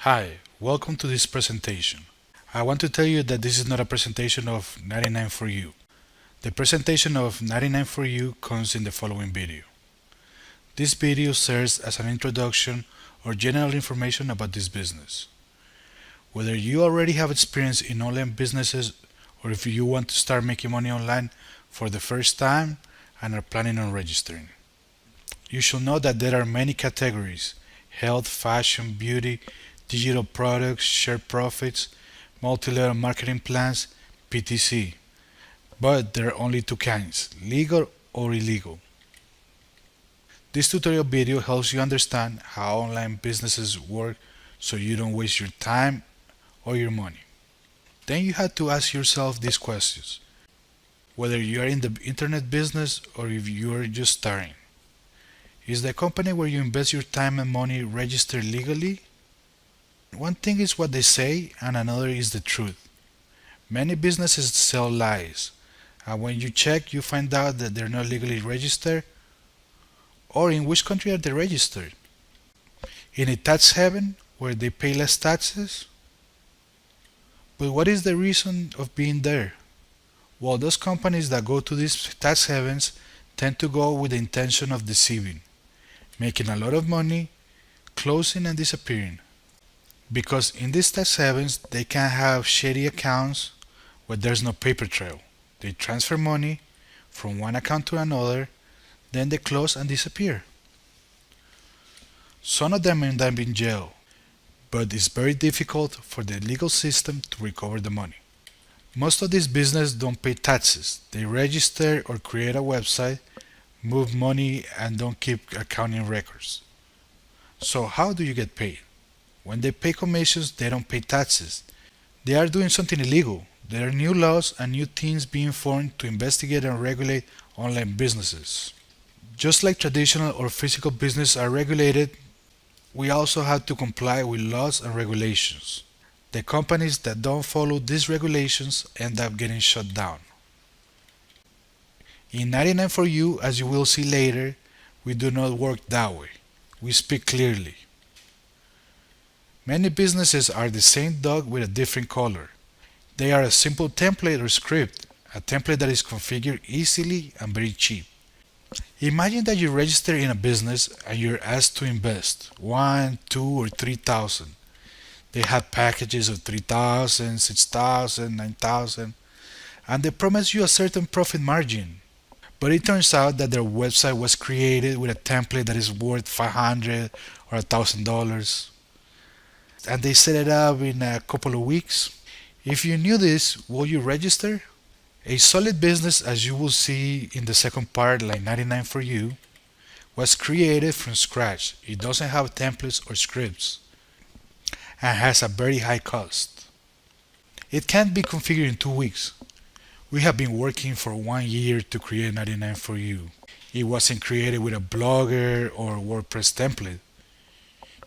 Hi, welcome to this presentation. I want to tell you that this is not a presentation of 99ForYou. The presentation of 99ForYou comes in the following video. This video serves as an introduction or general information about this business. Whether you already have experience in online businesses or if you want to start making money online for the first time and are planning on registering. You should know that there are many categories: health, fashion, beauty, digital products, shared profits, multi-level marketing plans, PTC. But there are only two kinds: legal or illegal. This tutorial video helps you understand how online businesses work so you don't waste your time or your money. Then you have to ask yourself these questions: whether you are in the internet business or if you are just starting. Is the company where you invest your time and money registered legally? One thing is what they say and another is the truth. Many businesses sell lies, and when you check you find out that they're not legally registered. Or in which country are they registered? In a tax haven where they pay less taxes? But what is the reason of being there? Well, those companies that go to these tax havens tend to go with the intention of deceiving, making a lot of money, closing and disappearing. Because in these tax havens they can have shady accounts where there's no paper trail. They transfer money from one account to another, then they close and disappear. Some of them end up in jail, but it's very difficult for the legal system to recover the money. Most of these businesses don't pay taxes. They register or create a website, move money, and don't keep accounting records. So how do you get paid? When they pay commissions, they don't pay taxes. They are doing something illegal. There are new laws and new teams being formed to investigate and regulate online businesses. Just like traditional or physical business are regulated, we also have to comply with laws and regulations. The companies that don't follow these regulations end up getting shut down. In 99ForYou, as you will see later, we do not work that way. We speak clearly. Many businesses are the same dog with a different color. They are a simple template or script, a template that is configured easily and very cheap. Imagine that you register in a business and you're asked to invest 1, 2, or 3,000. They have packages of 3,000, 6,000, 9,000, and they promise you a certain profit margin. But it turns out that their website was created with a template that is worth $500 or $1,000, and they set it up in a couple of weeks. If you knew this, will you register? A solid business, as you will see in the second part, like 99ForYou, was created from scratch. It doesn't have templates or scripts and has a very high cost. It can't be configured in 2 weeks. We have been working for 1 year to create 99ForYou. It wasn't created with a Blogger or WordPress template.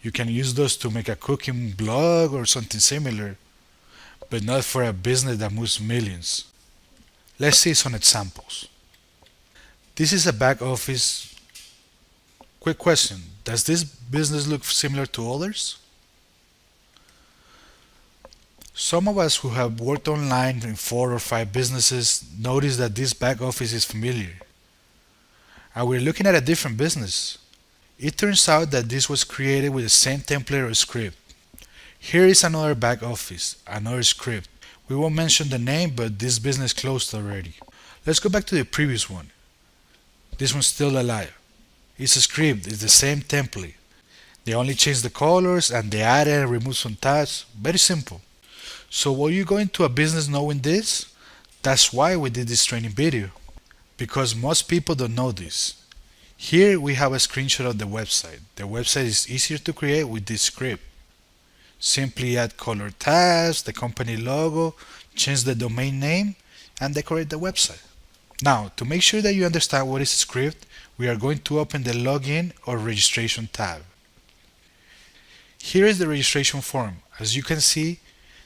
You can use those to make a cooking blog or something similar, but not for a business that moves millions. Let's see some examples. This is a back office. Quick question: does this business look similar to others? Some of us who have worked online in 4 or 5 businesses notice that this back office is familiar. And we're looking at a different business. It turns out that this was created with the same template or script. Here is another back office, another script. We won't mention the name, but this business closed already. Let's go back to the previous one. This one's still alive. It's a script, it's the same template. They only changed the colors and they added and removed some tabs. Very simple. So will you go into a business knowing this? That's why we did this training video. Because most people don't know this. Here we have a screenshot of the website. The website is easier to create with this script. Simply add color tabs, the company logo, change the domain name, and decorate the website. Now, to make sure that you understand what is a script, we are going to open the login or registration tab. Here is the registration form. As you can see,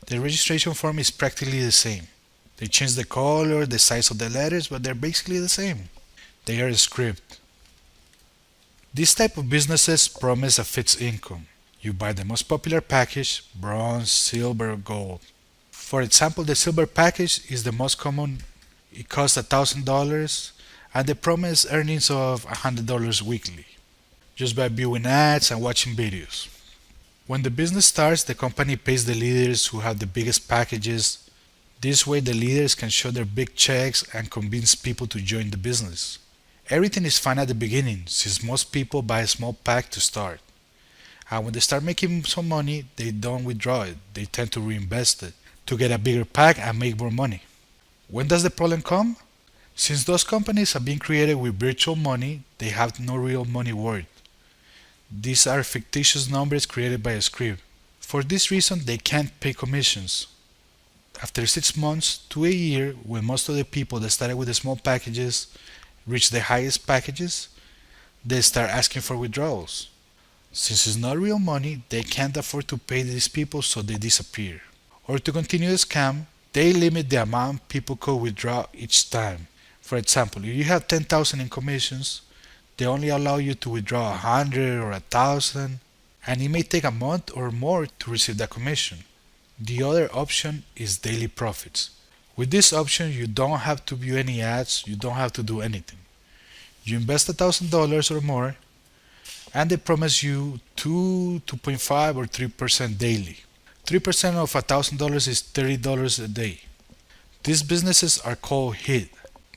the registration form is practically the same. They change the color, the size of the letters, but they're basically the same. They are a script. This type of businesses promise a fixed income. You buy the most popular package, bronze, silver, gold. For example, the silver package is the most common. It costs $1,000 and the promised earnings of $100 weekly, just by viewing ads and watching videos. When the business starts, the company pays the leaders who have the biggest packages. This way, the leaders can show their big checks and convince people to join the business. Everything is fine at the beginning, since most people buy a small pack to start. And when they start making some money, they don't withdraw it, they tend to reinvest it to get a bigger pack and make more money. When does the problem come? Since those companies have been created with virtual money, they have no real money worth. These are fictitious numbers created by a script. For this reason, they can't pay commissions. After 6 months to a year, when most of the people that started with the small packages reach the highest packages, they start asking for withdrawals. Since it's not real money, they can't afford to pay these people, so they disappear. Or to continue the scam, they limit the amount people could withdraw each time. For example, if you have 10,000 in commissions, they only allow you to withdraw 100 or 1,000, and it may take a month or more to receive that commission. The other option is daily profits. With this option, you don't have to view any ads, you don't have to do anything. You invest $1,000 or more, and they promise you 2, 2.5, or 3% daily. 3% of $1,000 is $30 a day. These businesses are called HIT.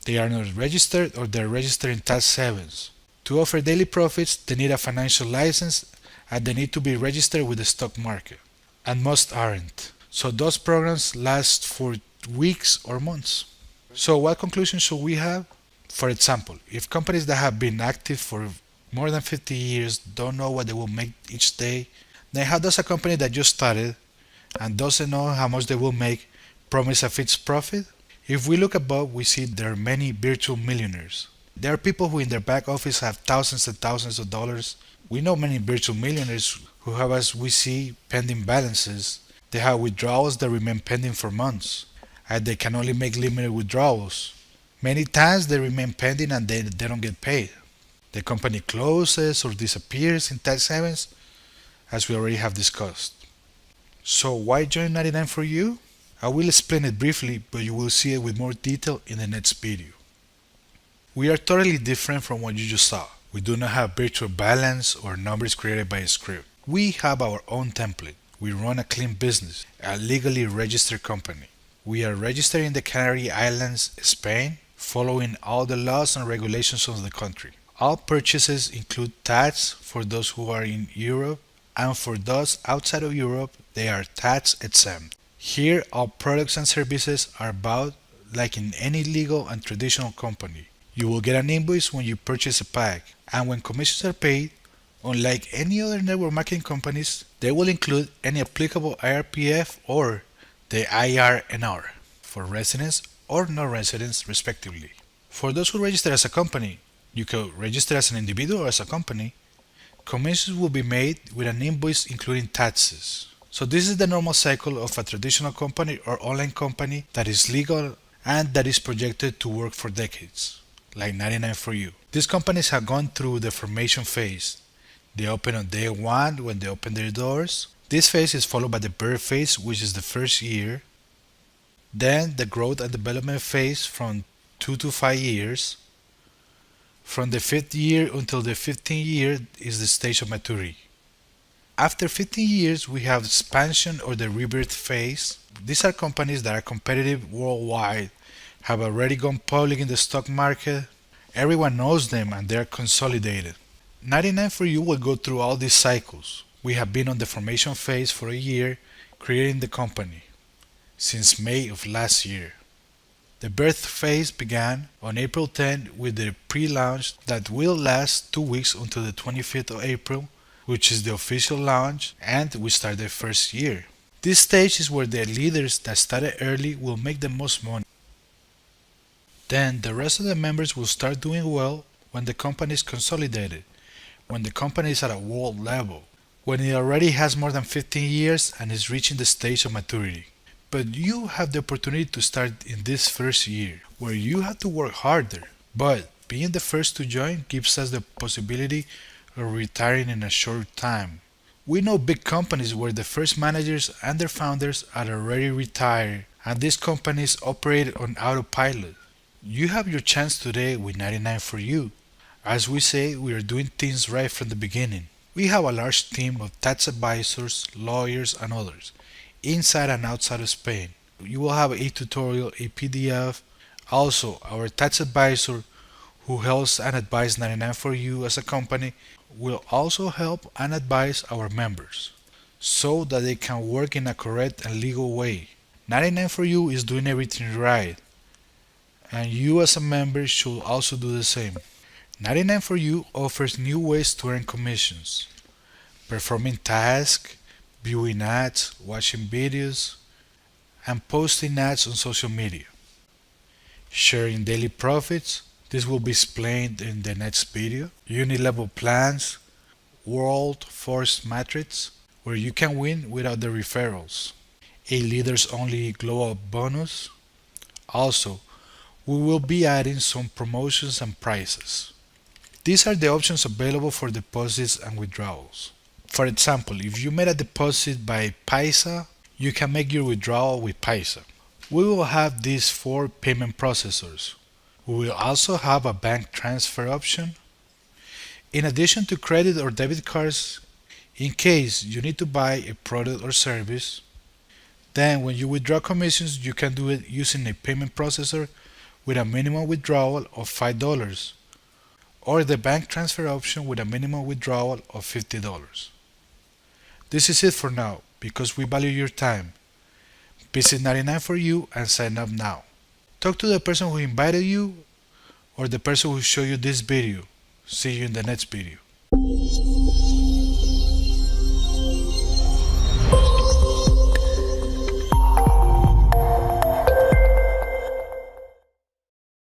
They are not registered or they're registered in tax havens. To offer daily profits, they need a financial license and they need to be registered with the stock market. And most aren't. So those programs last for weeks or months. So what conclusion should we have? For example, if companies that have been active for more than 50 years don't know what they will make each day, then how does a company that just started and doesn't know how much they will make promise a fixed profit? If we look above, we see there are many virtual millionaires. There are people who in their back office have thousands and thousands of dollars. We know many virtual millionaires who have, as we see, pending balances. They have withdrawals that remain pending for months, and they can only make limited withdrawals. Many times they remain pending and they don't get paid. The company closes or disappears in tax havens, as we already have discussed. So why join 99ForYou? I will explain it briefly, but you will see it with more detail in the next video. We are totally different from what you just saw. We do not have virtual balance or numbers created by a script. We have our own template. We run a clean business, a legally registered company. We are registered in the Canary Islands, Spain, following all the laws and regulations of the country. All purchases include tax for those who are in Europe, and for those outside of Europe, they are tax exempt. Here, all products and services are bought like in any legal and traditional company. You will get an invoice when you purchase a pack, and when commissions are paid, unlike any other network marketing companies, they will include any applicable IRPF or the IRNR for residents or non-residents respectively. For those who register as a company, you could register as an individual or as a company, commissions will be made with an invoice including taxes. So this is the normal cycle of a traditional company or online company that is legal and that is projected to work for decades, like 99ForYou. These companies have gone through the formation phase. They open on day 1 when they open their doors. This phase is followed by the birth phase, which is the first year. Then the growth and development phase from 2 to 5 years. From the 5th year until the 15th year is the stage of maturity. After 15 years, we have expansion or the rebirth phase. These are companies that are competitive worldwide, have already gone public in the stock market. Everyone knows them and they are consolidated. 99ForYou will go through all these cycles. We have been on the formation phase for a year, creating the company, since May of last year. The birth phase began on April 10 with the pre-launch that will last 2 weeks until the 25th of April, which is the official launch, and we start the first year. This stage is where the leaders that started early will make the most money. Then the rest of the members will start doing well when the company is consolidated, when the company is at a world level, when it already has more than 15 years and is reaching the stage of maturity. But you have the opportunity to start in this first year, where you have to work harder. But being the first to join gives us the possibility of retiring in a short time, We know big companies where the first managers and their founders are already retired and these companies operate on autopilot. You have your chance today with 99ForYou. As we say, we are doing things right from the beginning. We have a large team of tax advisors, lawyers, and others, inside and outside of Spain. You will have a tutorial, a PDF. Also, our tax advisor who helps and advises 99ForYou as a company will also help and advise our members so that they can work in a correct and legal way. 99ForYou is doing everything right, and you as a member should also do the same. 99ForYou offers new ways to earn commissions, performing tasks, viewing ads, watching videos, and posting ads on social media. Sharing daily profits, this will be explained in the next video. Unit level plans, World Force Matrix, where you can win without the referrals. A leaders only glow up bonus. Also, we will be adding some promotions and prices. These are the options available for deposits and withdrawals. For example, if you made a deposit by Paisa, you can make your withdrawal with Paisa. We will have these 4 payment processors. We will also have a bank transfer option. In addition to credit or debit cards, in case you need to buy a product or service, then when you withdraw commissions, you can do it using a payment processor with a minimum withdrawal of $5 or the bank transfer option with a minimum withdrawal of $50. This is it for now because we value your time. Visit 99ForYou and sign up now. Talk to the person who invited you or the person who showed you this video. See you in the next video.